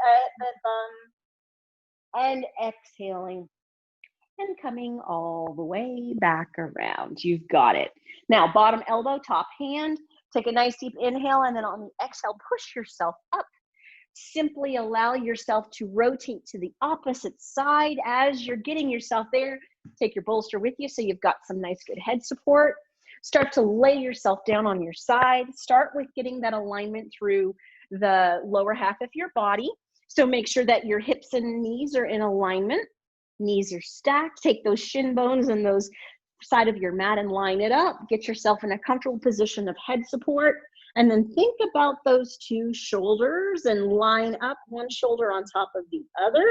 And exhaling. And coming all the way back around. You've got it. Now, bottom elbow, top hand. Take a nice deep inhale, and then on the exhale, push yourself up. Simply allow yourself to rotate to the opposite side as you're getting yourself there. Take your bolster with you so you've got some nice good head support. Start to lay yourself down on your side. Start with getting that alignment through the lower half of your body. So make sure that your hips and knees are in alignment. Knees are stacked. Take those shin bones and those side of your mat and line it up. Get yourself in a comfortable position of head support. And then think about those 2 shoulders and line up one shoulder on top of the other.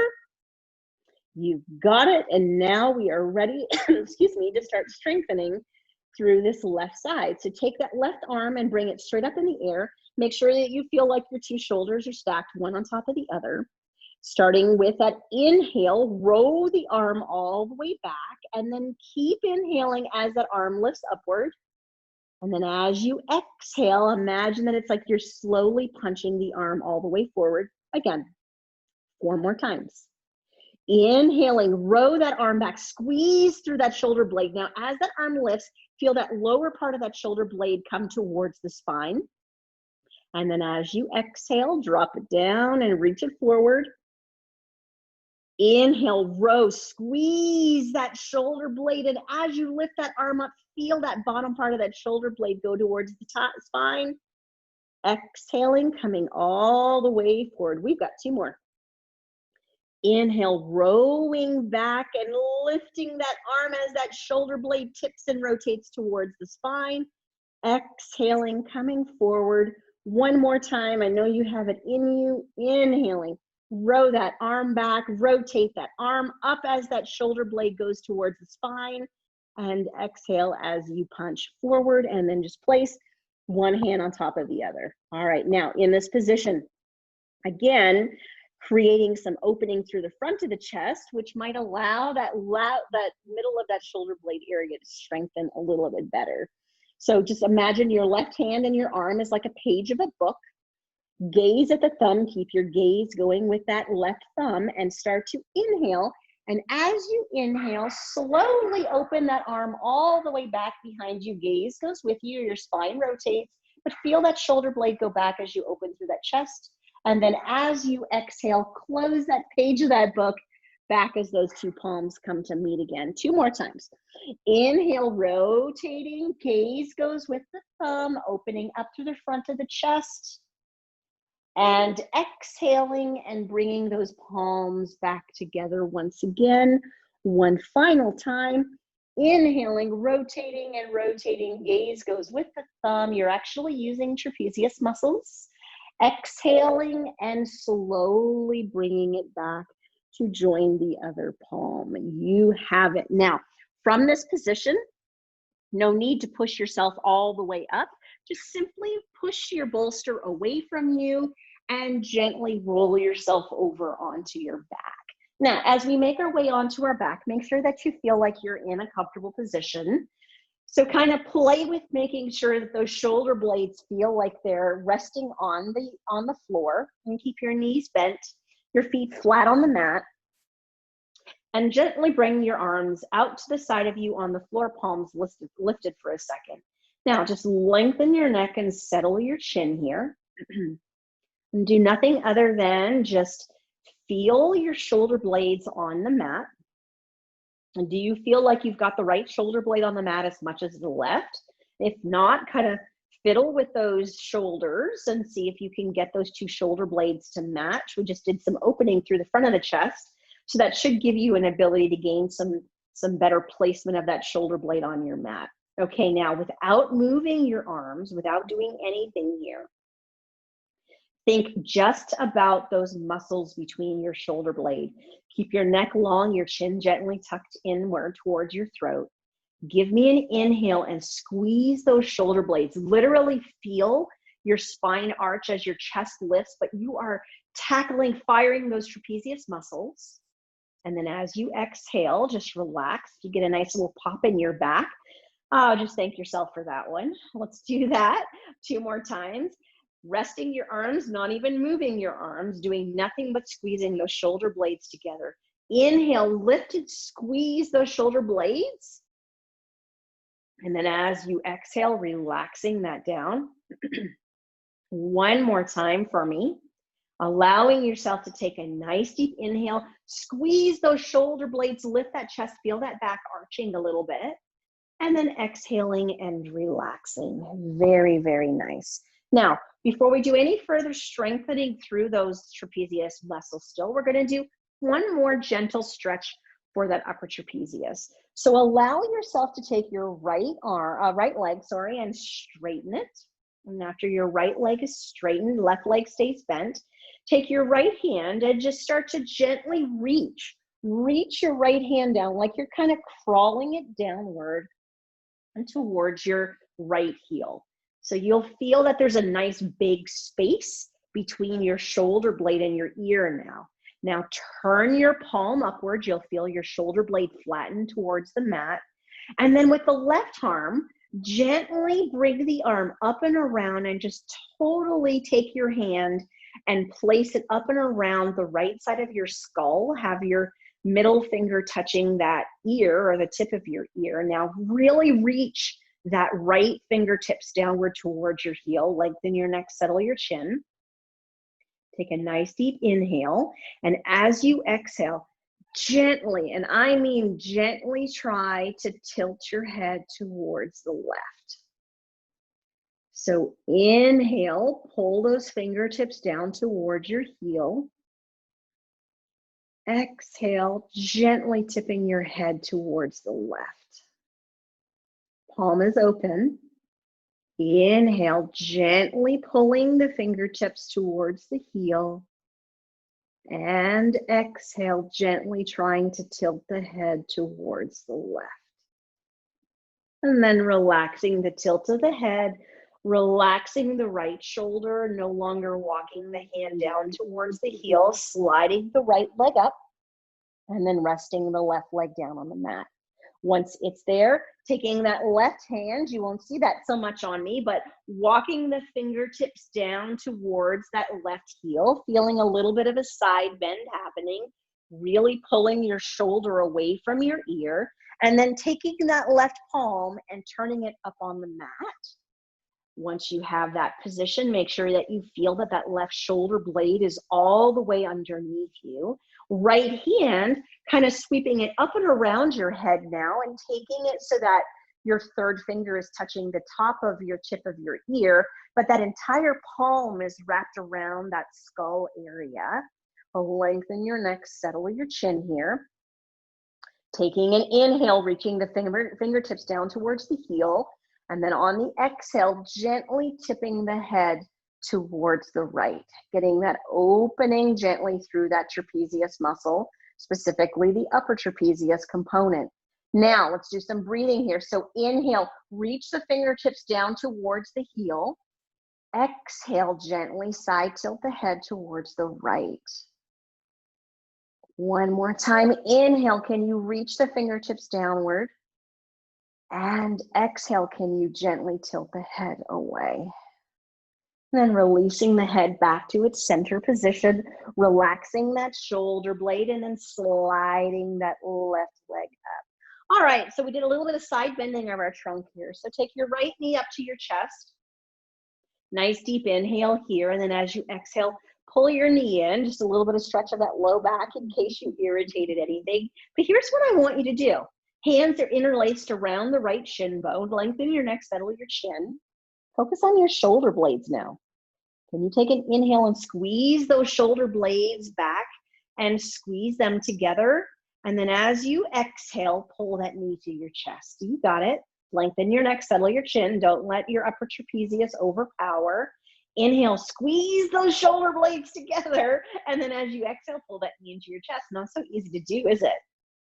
You've got it. And now we are ready, excuse me, to start strengthening through this left side. So take that left arm and bring it straight up in the air. Make sure that you feel like your 2 shoulders are stacked one on top of the other. Starting with that inhale, row the arm all the way back, and then keep inhaling as that arm lifts upward. And then as you exhale, imagine that it's like you're slowly punching the arm all the way forward. Again, 4 more times. Inhaling, row that arm back, squeeze through that shoulder blade. Now, as that arm lifts, Feel that lower part of that shoulder blade come towards the spine. And then as you exhale, drop it down and reach it forward. Inhale, row, squeeze that shoulder blade. And as you lift that arm up, feel that bottom part of that shoulder blade go towards the top spine. Exhaling, coming all the way forward. We've got 2 more. Inhale, rowing back and lifting that arm as that shoulder blade tips and rotates towards the spine. Exhaling, coming forward. One more time. I know you have it in you. Inhaling, row that arm back, rotate that arm up as that shoulder blade goes towards the spine. And exhale as you punch forward, and then just place one hand on top of the other. All right, now in this position, again, creating some opening through the front of the chest, which might allow that middle of that shoulder blade area to strengthen a little bit better. So just imagine your left hand and your arm is like a page of a book. Gaze at the thumb, keep your gaze going with that left thumb, and start to inhale. And as you inhale, slowly open that arm all the way back behind you. Gaze goes with you, your spine rotates, but feel that shoulder blade go back as you open through that chest. And then as you exhale, close that page of that book back as those 2 palms come to meet again. 2 more times. Inhale, rotating, gaze goes with the thumb, opening up through the front of the chest. And exhaling and bringing those palms back together once again. One final time. Inhaling, rotating and rotating. Gaze goes with the thumb. You're actually using trapezius muscles. Exhaling and slowly bringing it back to join the other palm. You have it. Now, from this position, no need to push yourself all the way up. Just simply push your bolster away from you and gently roll yourself over onto your back. Now, as we make our way onto our back, make sure that you feel like you're in a comfortable position. So kind of play with making sure that those shoulder blades feel like they're resting on the floor, and keep your knees bent, your feet flat on the mat, and gently bring your arms out to the side of you on the floor, palms lifted for a second. Now, just lengthen your neck and settle your chin here. And do nothing other than just feel your shoulder blades on the mat. And do you feel like you've got the right shoulder blade on the mat as much as the left? If not, kind of fiddle with those shoulders and see if you can get those 2 shoulder blades to match. We just did some opening through the front of the chest. So that should give you an ability to gain some better placement of that shoulder blade on your mat. Okay, now without moving your arms, without doing anything here, think just about those muscles between your shoulder blade. Keep your neck long, your chin gently tucked inward towards your throat. Give me an inhale and squeeze those shoulder blades. Literally feel your spine arch as your chest lifts, but you are firing those trapezius muscles. And then as you exhale, just relax. You get a nice little pop in your back. Just thank yourself for that one. Let's do that 2 more times. Resting your arms, not even moving your arms, doing nothing but squeezing those shoulder blades together. Inhale, lift and squeeze those shoulder blades. And then as you exhale, relaxing that down. One more time for me. Allowing yourself to take a nice deep inhale, squeeze those shoulder blades, lift that chest, feel that back arching a little bit, and then exhaling and relaxing. Very, very nice. Now, before we do any further strengthening through those trapezius muscles still, we're gonna do one more gentle stretch for that upper trapezius. So allow yourself to take your right leg, and straighten it. And after your right leg is straightened, left leg stays bent. Take your right hand and just start to gently reach your right hand down like you're kind of crawling it downward and towards your right heel. So you'll feel that there's a nice big space between your shoulder blade and your ear now. Now turn your palm upwards. You'll feel your shoulder blade flatten towards the mat. And then with the left arm, gently bring the arm up and around and just totally take your hand and place it up and around the right side of your skull. Have your middle finger touching that ear or the tip of your ear. Now really reach that right fingertips downward towards your heel. Lengthen your neck, settle your chin. Take a nice deep inhale. And as you exhale, gently, and I mean gently, try to tilt your head towards the left. So inhale, pull those fingertips down towards your heel. Exhale, gently tipping your head towards the left. Palm is open. Inhale, gently pulling the fingertips towards the heel. And exhale, gently trying to tilt the head towards the left. And then relaxing the tilt of the head, relaxing the right shoulder, no longer walking the hand down towards the heel, sliding the right leg up, and then resting the left leg down on the mat. Once it's there, taking that left hand, you won't see that so much on me, but walking the fingertips down towards that left heel, feeling a little bit of a side bend happening, really pulling your shoulder away from your ear, and then taking that left palm and turning it up on the mat. Once you have that position, make sure that you feel that that left shoulder blade is all the way underneath you. Right hand, kind of sweeping it up and around your head now and taking it so that your third finger is touching the top of your tip of your ear, but that entire palm is wrapped around that skull area. Lengthen your neck, settle your chin here. Taking an inhale, reaching the fingertips down towards the heel. And then on the exhale, gently tipping the head towards the right, getting that opening gently through that trapezius muscle, specifically the upper trapezius component. Now let's do some breathing here. So inhale, reach the fingertips down towards the heel. Exhale, gently side tilt the head towards the right. One more time. Inhale, can you reach the fingertips downward? And exhale, can you gently tilt the head away? And then releasing the head back to its center position, relaxing that shoulder blade, and then sliding that left leg up. All right, so we did a little bit of side bending of our trunk here. So take your right knee up to your chest. Nice deep inhale here, and then as you exhale, pull your knee in, just a little bit of stretch of that low back in case you irritated anything. But here's what I want you to do. Hands are interlaced around the right shin bone. Lengthen your neck, settle your chin. Focus on your shoulder blades now. Can you take an inhale and squeeze those shoulder blades back and squeeze them together? And then as you exhale, pull that knee to your chest. You got it. Lengthen your neck, settle your chin. Don't let your upper trapezius overpower. Inhale, squeeze those shoulder blades together. And then as you exhale, pull that knee into your chest. Not so easy to do, is it?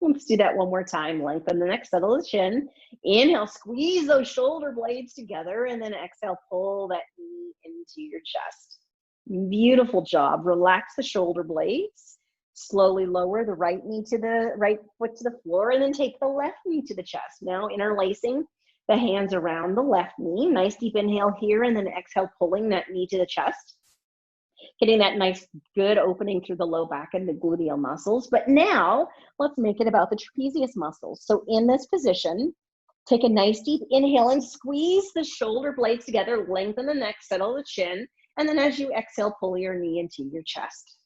Let's do that one more time. Lengthen the neck, settle the chin. Inhale, squeeze those shoulder blades together, and then exhale, pull that knee into your chest. Beautiful job. Relax the shoulder blades. Slowly lower the right knee to the right foot to the floor, and then take the left knee to the chest. Now interlacing the hands around the left knee. Nice deep inhale here, and then exhale, pulling that knee to the chest. Getting that nice, good opening through the low back and the gluteal muscles. But now, let's make it about the trapezius muscles. So in this position, take a nice deep inhale and squeeze the shoulder blades together, lengthen the neck, settle the chin, and then as you exhale, pull your knee into your chest.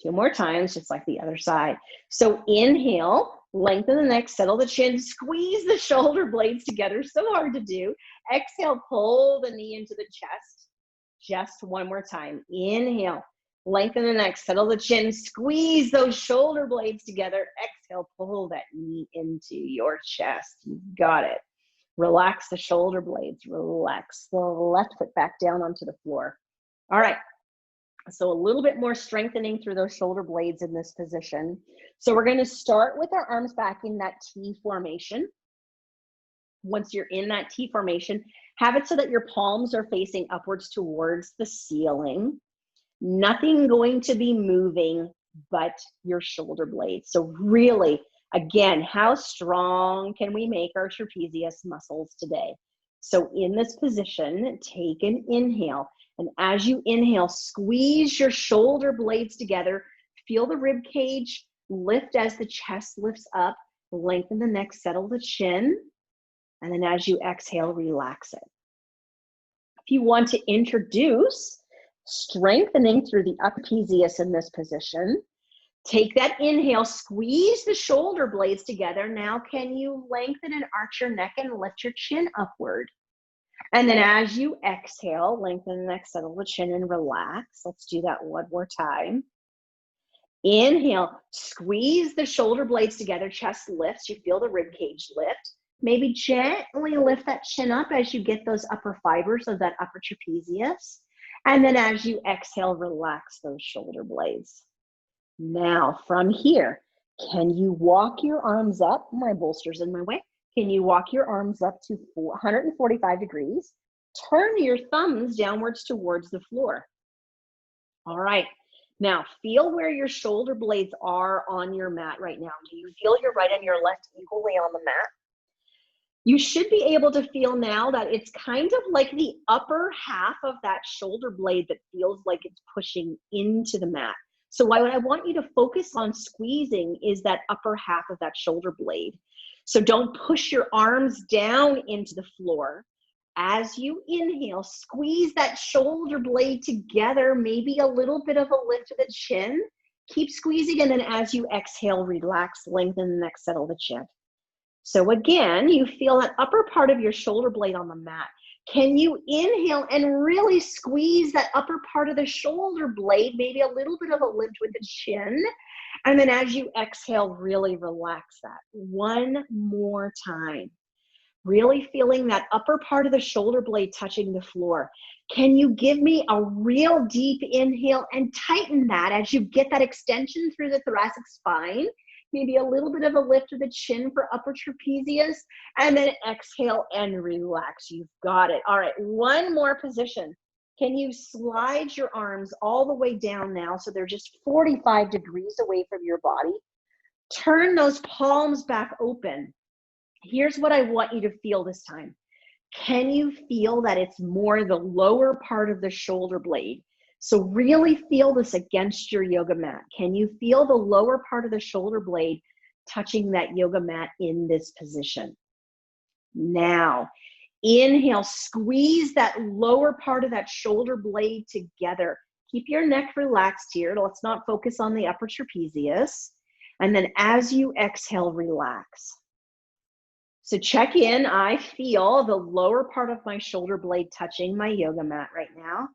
2 more times, just like the other side. So inhale, lengthen the neck, settle the chin, squeeze the shoulder blades together, so hard to do. Exhale, pull the knee into the chest. Just one more time. Inhale, lengthen the neck, settle the chin, squeeze those shoulder blades together. Exhale, pull that knee into your chest. You got it. Relax the shoulder blades. Relax the left foot back down onto the floor. All right. So a little bit more strengthening through those shoulder blades in this position. So we're going to start with our arms back in that T formation. Once you're in that T formation, have it so that your palms are facing upwards towards the ceiling. Nothing going to be moving but your shoulder blades. So really, again, how strong can we make our trapezius muscles today? So in this position, take an inhale. And as you inhale, squeeze your shoulder blades together. Feel the rib cage lift as the chest lifts up. Lengthen the neck, settle the chin. And then as you exhale, relax it. If you want to introduce strengthening through the upper trapezius in this position, take that inhale, squeeze the shoulder blades together. Now, can you lengthen and arch your neck and lift your chin upward? And then as you exhale, lengthen the neck, settle the chin, and relax. Let's do that one more time. Inhale, squeeze the shoulder blades together, chest lifts. You feel the rib cage lift. Maybe gently lift that chin up as you get those upper fibers of that upper trapezius. And then as you exhale, relax those shoulder blades. Now from here, can you walk your arms up? My bolster's in my way. Can you walk your arms up to 145 degrees? Turn your thumbs downwards towards the floor. All right. Now feel where your shoulder blades are on your mat right now. Do you feel your right and your left equally on the mat? You should be able to feel now that it's kind of like the upper half of that shoulder blade that feels like it's pushing into the mat. So what I want you to focus on squeezing is that upper half of that shoulder blade. So don't push your arms down into the floor. As you inhale, squeeze that shoulder blade together, maybe a little bit of a lift of the chin. Keep squeezing, and then as you exhale, relax, lengthen the neck, settle the chin. So again, you feel that upper part of your shoulder blade on the mat. Can you inhale and really squeeze that upper part of the shoulder blade, maybe a little bit of a lift with the chin? And then as you exhale, really relax that. One more time. Really feeling that upper part of the shoulder blade touching the floor. Can you give me a real deep inhale and tighten that as you get that extension through the thoracic spine? Maybe a little bit of a lift of the chin for upper trapezius, and then exhale and relax. You've got it. All right, one more position. Can you slide your arms all the way down now so they're just 45 degrees away from your body? Turn those palms back open. Here's what I want you to feel this time. Can you feel that it's more the lower part of the shoulder blade? So really feel this against your yoga mat. Can you feel the lower part of the shoulder blade touching that yoga mat in this position? Now, inhale, squeeze that lower part of that shoulder blade together. Keep your neck relaxed here. Let's not focus on the upper trapezius. And then as you exhale, relax. So check in. I feel the lower part of my shoulder blade touching my yoga mat right now.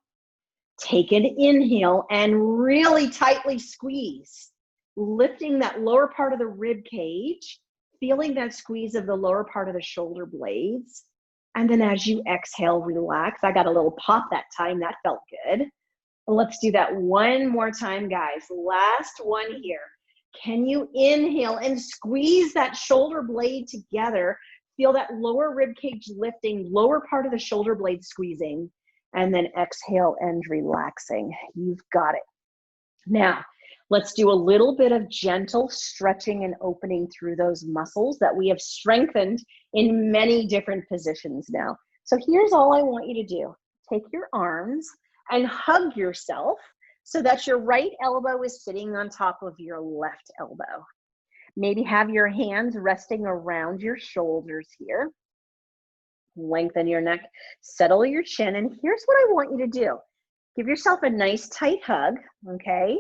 Take an inhale and really tightly squeeze, lifting that lower part of the rib cage, feeling that squeeze of the lower part of the shoulder blades. And then as you exhale, relax. I got a little pop that time. That felt good. Let's do that one more time, guys. Last one here. Can you inhale and squeeze that shoulder blade together? Feel that lower rib cage lifting, lower part of the shoulder blade squeezing, and then exhale and relaxing. You've got it. Now, let's do a little bit of gentle stretching and opening through those muscles that we have strengthened in many different positions now. So here's all I want you to do. Take your arms and hug yourself so that your right elbow is sitting on top of your left elbow. Maybe have your hands resting around your shoulders here. Lengthen your neck, settle your chin, and here's what I want you to do. Give yourself a nice tight hug, okay?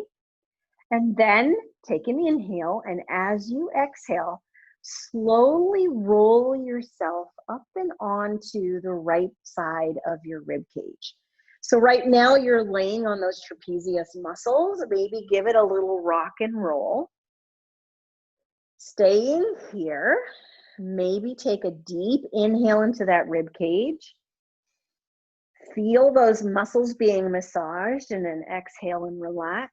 And then take an inhale, and as you exhale, slowly roll yourself up and onto the right side of your rib cage. So right now you're laying on those trapezius muscles. Maybe give it a little rock and roll. Staying here, maybe take a deep inhale into that rib cage. Feel those muscles being massaged, and then exhale and relax.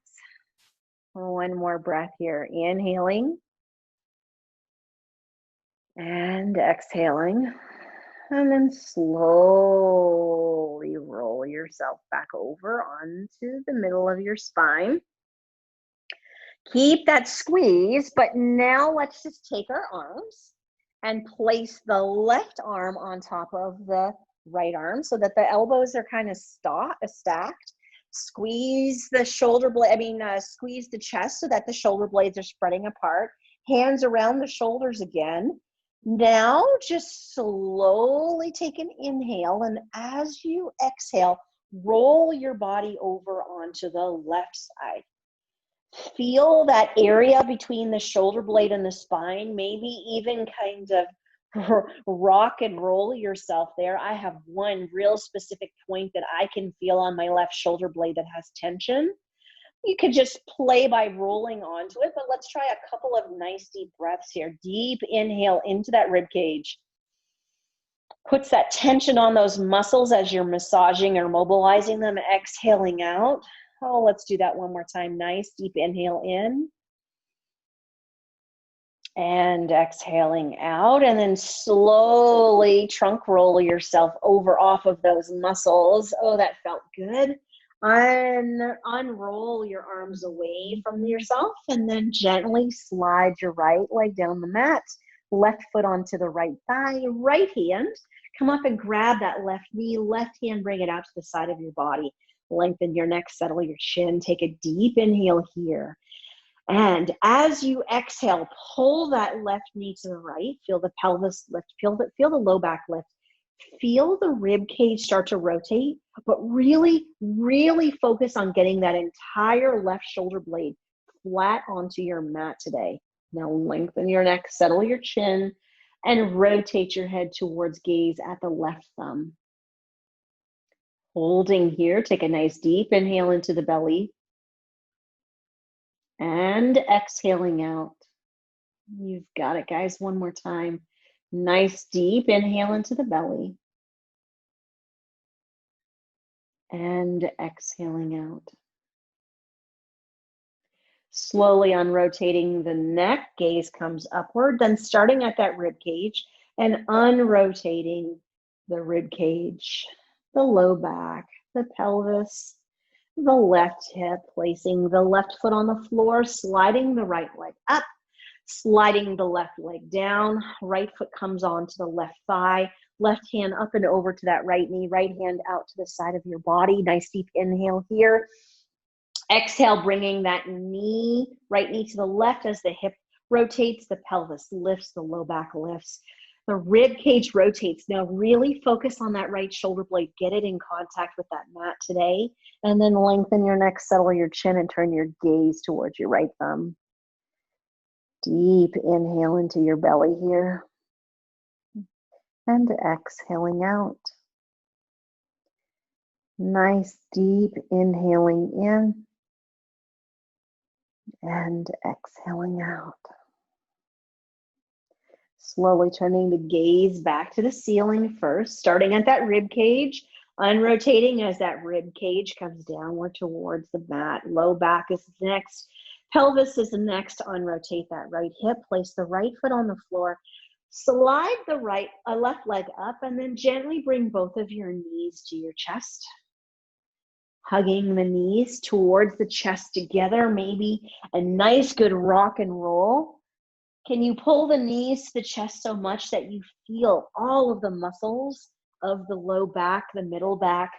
One more breath here. Inhaling and exhaling. And then slowly roll yourself back over onto the middle of your spine. Keep that squeeze, but now let's just take our arms and place the left arm on top of the right arm so that the elbows are kind of stacked. Squeeze the shoulder blade, squeeze the chest so that the shoulder blades are spreading apart. Hands around the shoulders again. Now just slowly take an inhale, and as you exhale, roll your body over onto the left side. Feel that area between the shoulder blade and the spine, maybe even kind of rock and roll yourself there. I have one real specific point that I can feel on my left shoulder blade that has tension. You could just play by rolling onto it, but let's try a couple of nice deep breaths here. Deep inhale into that rib cage. Puts that tension on those muscles as you're massaging or mobilizing them, exhaling out. Oh, let's do that one more time. Nice deep inhale in. And exhaling out, and then slowly trunk roll yourself over off of those muscles. Oh, that felt good. Unroll your arms away from yourself, and then gently slide your right leg down the mat, left foot onto the right thigh, right hand. Come up and grab that left knee, left hand, bring it out to the side of your body. Lengthen your neck, settle your chin. Take a deep inhale here. And as you exhale, pull that left knee to the right. Feel the pelvis lift. Feel the low back lift. Feel the rib cage start to rotate, but really, really focus on getting that entire left shoulder blade flat onto your mat today. Now lengthen your neck, settle your chin, and rotate your head towards gaze at the left thumb. Holding here, take a nice deep inhale into the belly. And exhaling out. You've got it, guys. One more time. Nice deep inhale into the belly. And exhaling out. Slowly unrotating the neck, gaze comes upward, then starting at that rib cage and unrotating the rib cage, the low back, the pelvis, the left hip, placing the left foot on the floor, sliding the right leg up, sliding the left leg down, right foot comes onto the left thigh, left hand up and over to that right knee, right hand out to the side of your body. Nice deep inhale here. Exhale, bringing that knee, right knee to the left as the hip rotates, the pelvis lifts, the low back lifts. The rib cage rotates. Now really focus on that right shoulder blade. Get it in contact with that mat today. And then lengthen your neck, settle your chin, and turn your gaze towards your right thumb. Deep inhale into your belly here. And exhaling out. Nice deep inhaling in. And exhaling out. Slowly turning the gaze back to the ceiling first, starting at that rib cage, unrotating as that rib cage comes downward towards the mat. Low back is next. Pelvis is the next to unrotate that right hip. Place the right foot on the floor. Slide the left leg up, and then gently bring both of your knees to your chest. Hugging the knees towards the chest together, maybe a nice good rock and roll. Can you pull the knees to the chest so much that you feel all of the muscles of the low back, the middle back,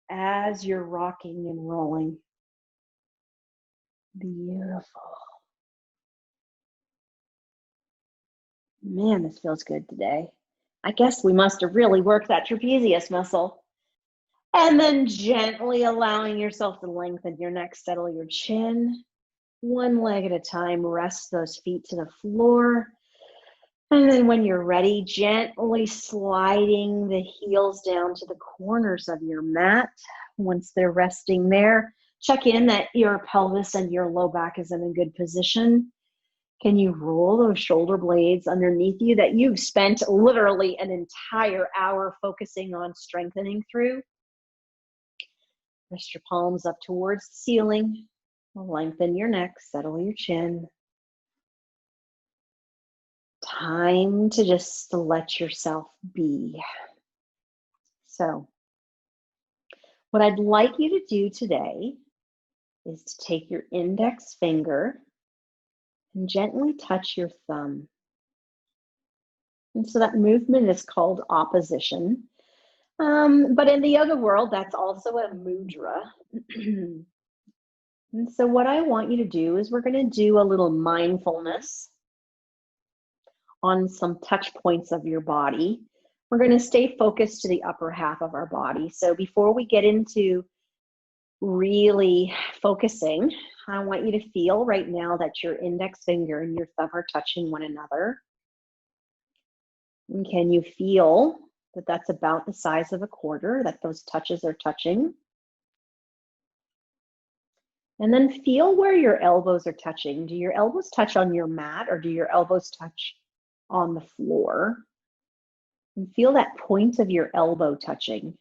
as you're rocking and rolling? Beautiful. Man, this feels good today. I guess we must have really worked that trapezius muscle. And then gently allowing yourself to lengthen your neck, settle your chin. One leg at a time, rest those feet to the floor. And then when you're ready, gently sliding the heels down to the corners of your mat. Once they're resting there, check in that your pelvis and your low back is in a good position. Can you roll those shoulder blades underneath you that you've spent literally an entire hour focusing on strengthening through? Rest your palms up towards the ceiling. Lengthen your neck, settle your chin. Time to just let yourself be. So, what I'd like you to do today is to take your index finger and gently touch your thumb. And so that movement is called opposition. But in the yoga world, that's also a mudra. And so what I want you to do is we're going to do a little mindfulness on some touch points of your body. We're going to stay focused to the upper half of our body. So before we get into really focusing, I want you to feel right now that your index finger and your thumb are touching one another. And can you feel that that's about the size of a quarter, that those touches are touching? And then feel where your elbows are touching. Do your elbows touch on your mat, or do your elbows touch on the floor? And feel that point of your elbow touching.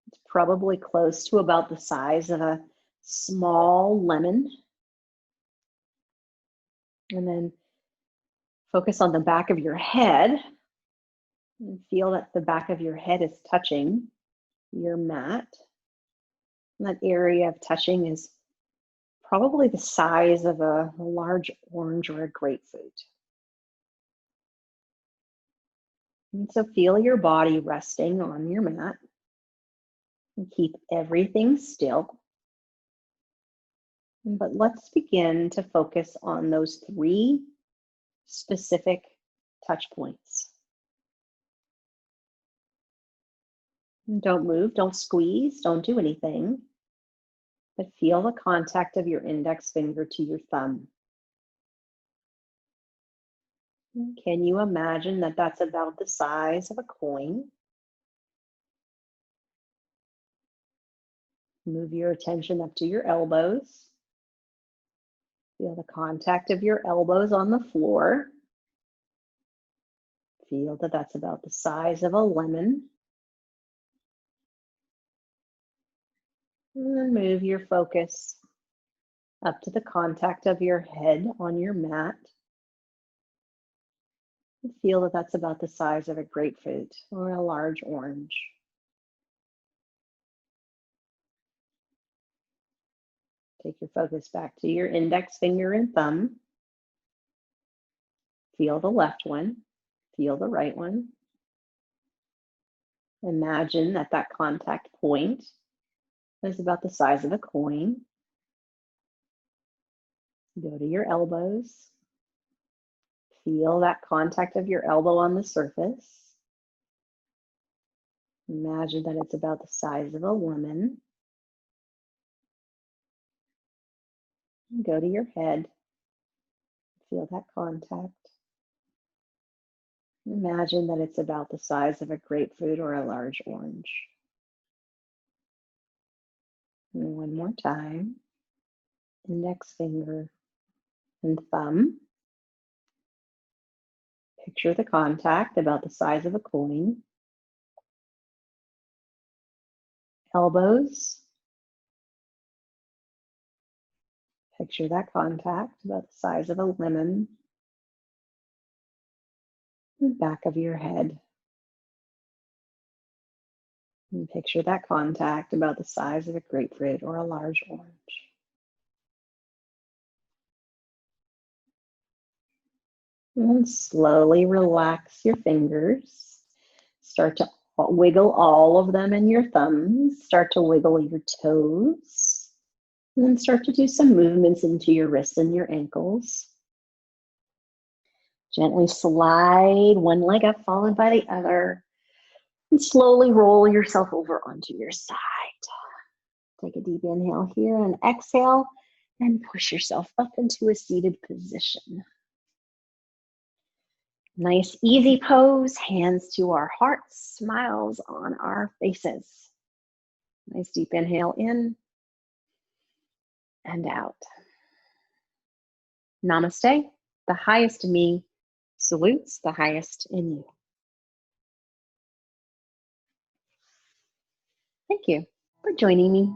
It's probably close to about the size of a small lemon. And then focus on the back of your head and feel that the back of your head is touching your mat. And that area of touching is probably the size of a large orange or a grapefruit. And so feel your body resting on your mat and keep everything still. But let's begin to focus on those 3 specific touch points. And don't move, don't squeeze, don't do anything, but feel the contact of your index finger to your thumb. Can you imagine that that's about the size of a coin? Move your attention up to your elbows. Feel the contact of your elbows on the floor. Feel that that's about the size of a lemon. And then move your focus up to the contact of your head on your mat. And feel that that's about the size of a grapefruit or a large orange. Take your focus back to your index finger and thumb. Feel the left one. Feel the right one. Imagine that that contact point is about the size of a coin. Go to your elbows. Feel that contact of your elbow on the surface. Imagine that it's about the size of a lemon. Go to your head. Feel that contact. Imagine that it's about the size of a grapefruit or a large orange. And one more time. Index finger and thumb. Picture the contact about the size of a coin. Elbows. Picture that contact about the size of a lemon. And back of your head. And picture that contact about the size of a grapefruit or a large orange. And slowly relax your fingers. Start to wiggle all of them in your thumbs. Start to wiggle your toes. And then start to do some movements into your wrists and your ankles. Gently slide one leg up, followed by the other. And slowly roll yourself over onto your side. Take a deep inhale here and exhale. And push yourself up into a seated position. Nice, easy pose, hands to our hearts, smiles on our faces. Nice deep inhale in and out. Namaste. The highest in me salutes the highest in you. Thank you for joining me.